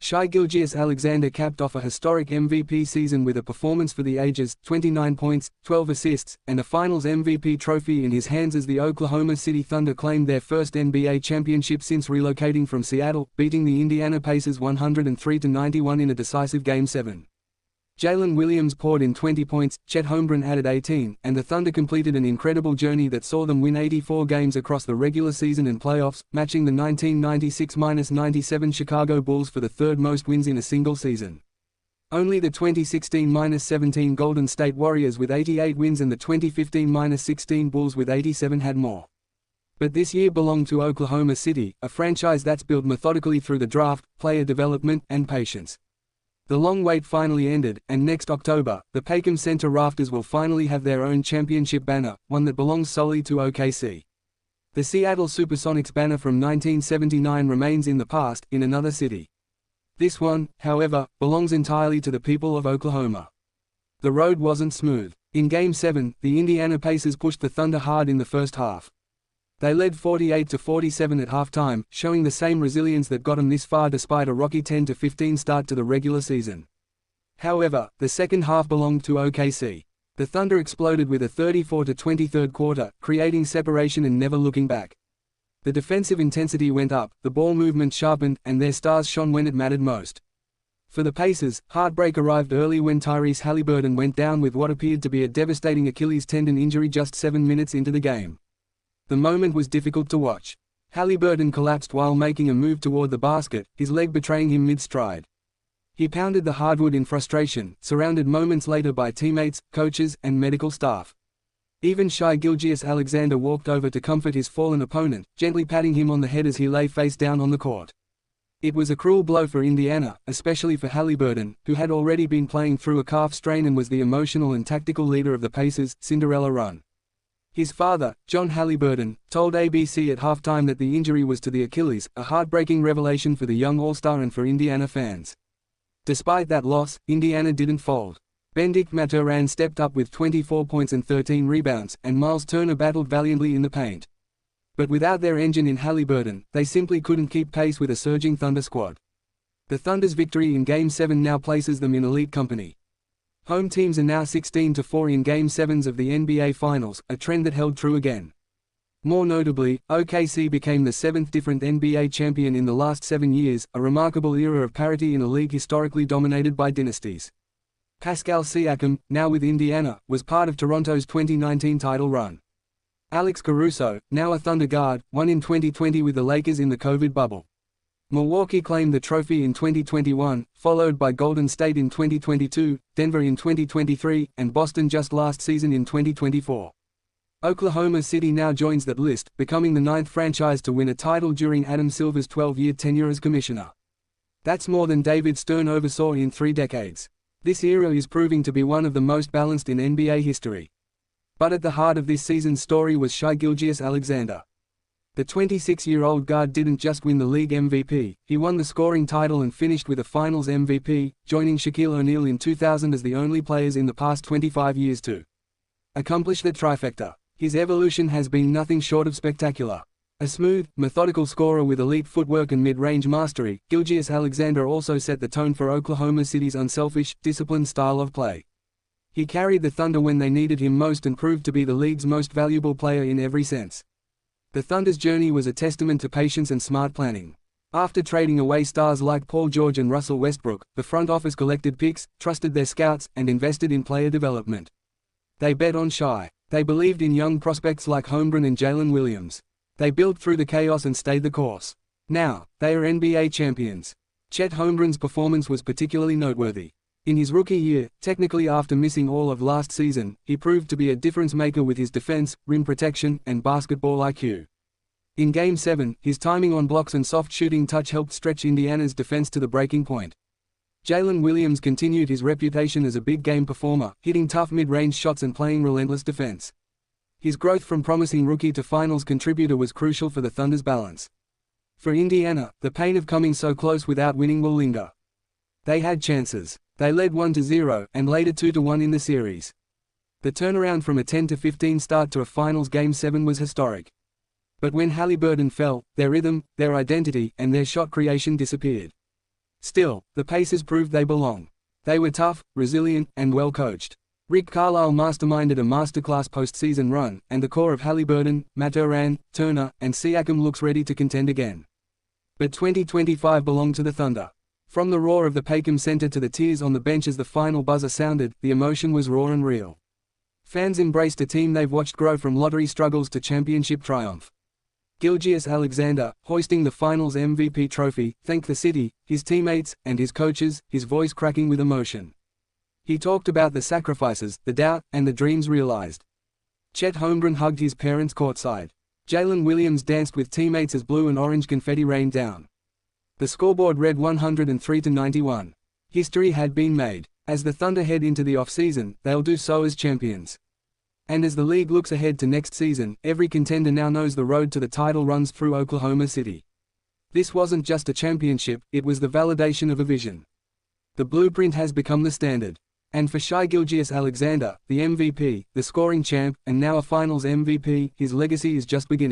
Shai Gilgeous-Alexander capped off a historic MVP season with a performance for the ages, 29 points, 12 assists, and a Finals MVP trophy in his hands as the Oklahoma City Thunder claimed their first NBA championship since relocating from Seattle, beating the Indiana Pacers 103-91 in a decisive Game 7. Jalen Williams poured in 20 points, Chet Holmgren added 18, and the Thunder completed an incredible journey that saw them win 84 games across the regular season and playoffs, matching the 1996-97 Chicago Bulls for the third most wins in a single season. Only the 2016-17 Golden State Warriors with 88 wins and the 2015-16 Bulls with 87 had more. But this year belonged to Oklahoma City, a franchise that's built methodically through the draft, player development, and patience. The long wait finally ended, and next October, the Paycom Center rafters will finally have their own championship banner, one that belongs solely to OKC. The Seattle Supersonics banner from 1979 remains in the past, in another city. This one, however, belongs entirely to the people of Oklahoma. The road wasn't smooth. In Game 7, the Indiana Pacers pushed the Thunder hard in the first half. They led 48-47 at halftime, showing the same resilience that got them this far despite a rocky 10-15 start to the regular season. However, the second half belonged to OKC. The Thunder exploded with a 34-20 third quarter, creating separation and never looking back. The defensive intensity went up, the ball movement sharpened, and their stars shone when it mattered most. For the Pacers, heartbreak arrived early when Tyrese Haliburton went down with what appeared to be a devastating Achilles tendon injury just 7 minutes into the game. The moment was difficult to watch. Haliburton collapsed while making a move toward the basket, his leg betraying him mid-stride. He pounded the hardwood in frustration, surrounded moments later by teammates, coaches, and medical staff. Even Shai Gilgeous-Alexander walked over to comfort his fallen opponent, gently patting him on the head as he lay face down on the court. It was a cruel blow for Indiana, especially for Haliburton, who had already been playing through a calf strain and was the emotional and tactical leader of the Pacers' Cinderella run. His father, John Haliburton, told ABC at halftime that the injury was to the Achilles, a heartbreaking revelation for the young All-Star and for Indiana fans. Despite that loss, Indiana didn't fold. Benedict Mathurin stepped up with 24 points and 13 rebounds, and Miles Turner battled valiantly in the paint. But without their engine in Haliburton, they simply couldn't keep pace with a surging Thunder squad. The Thunder's victory in Game 7 now places them in elite company. Home teams are now 16-4 in Game 7s of the NBA Finals, a trend that held true again. More notably, OKC became the 7th different NBA champion in the last 7 years, a remarkable era of parity in a league historically dominated by dynasties. Pascal Siakam, now with Indiana, was part of Toronto's 2019 title run. Alex Caruso, now a Thunder guard, won in 2020 with the Lakers in the COVID bubble. Milwaukee claimed the trophy in 2021, followed by Golden State in 2022, Denver in 2023, and Boston just last season in 2024. Oklahoma City now joins that list, becoming the 9th franchise to win a title during Adam Silver's 12-year tenure as commissioner. That's more than David Stern oversaw in 3 decades. This era is proving to be one of the most balanced in NBA history. But at the heart of this season's story was Shai Gilgeous-Alexander. The 26-year-old guard didn't just win the league MVP, he won the scoring title and finished with a Finals MVP, joining Shaquille O'Neal in 2000 as the only players in the past 25 years to accomplish the trifecta. His evolution has been nothing short of spectacular. A smooth, methodical scorer with elite footwork and mid-range mastery, Gilgeous-Alexander also set the tone for Oklahoma City's unselfish, disciplined style of play. He carried the Thunder when they needed him most and proved to be the league's most valuable player in every sense. The Thunder's journey was a testament to patience and smart planning. After trading away stars like Paul George and Russell Westbrook, the front office collected picks, trusted their scouts, and invested in player development. They bet on Shai. They believed in young prospects like Holmgren and Jalen Williams. They built through the chaos and stayed the course. Now, they are NBA champions. Chet Holmgren's performance was particularly noteworthy. In his rookie year, technically after missing all of last season, he proved to be a difference-maker with his defense, rim protection, and basketball IQ. In Game 7, his timing on blocks and soft shooting touch helped stretch Indiana's defense to the breaking point. Jalen Williams continued his reputation as a big-game performer, hitting tough mid-range shots and playing relentless defense. His growth from promising rookie to finals contributor was crucial for the Thunder's balance. For Indiana, the pain of coming so close without winning will linger. They had chances. They led 1-0, and later 2-1 in the series. The turnaround from a 10-15 start to a Finals Game 7 was historic. But when Haliburton fell, their rhythm, their identity, and their shot creation disappeared. Still, the Pacers proved they belong. They were tough, resilient, and well coached. Rick Carlisle masterminded a masterclass postseason run, and the core of Haliburton, Mathurin, Turner, and Siakam looks ready to contend again. But 2025 belonged to the Thunder. From the roar of the Paycom Center to the tears on the bench as the final buzzer sounded, the emotion was raw and real. Fans embraced a team they've watched grow from lottery struggles to championship triumph. Gilgeous-Alexander, hoisting the Finals MVP trophy, thanked the city, his teammates, and his coaches, his voice cracking with emotion. He talked about the sacrifices, the doubt, and the dreams realized. Chet Holmgren hugged his parents courtside. Jalen Williams danced with teammates as blue and orange confetti rained down. The scoreboard read 103-91. History had been made. As the Thunder head into the off-season, they'll do so as champions. And as the league looks ahead to next season, every contender now knows the road to the title runs through Oklahoma City. This wasn't just a championship, it was the validation of a vision. The blueprint has become the standard. And for Shai Gilgeous-Alexander, the MVP, the scoring champ, and now a Finals MVP, his legacy is just beginning.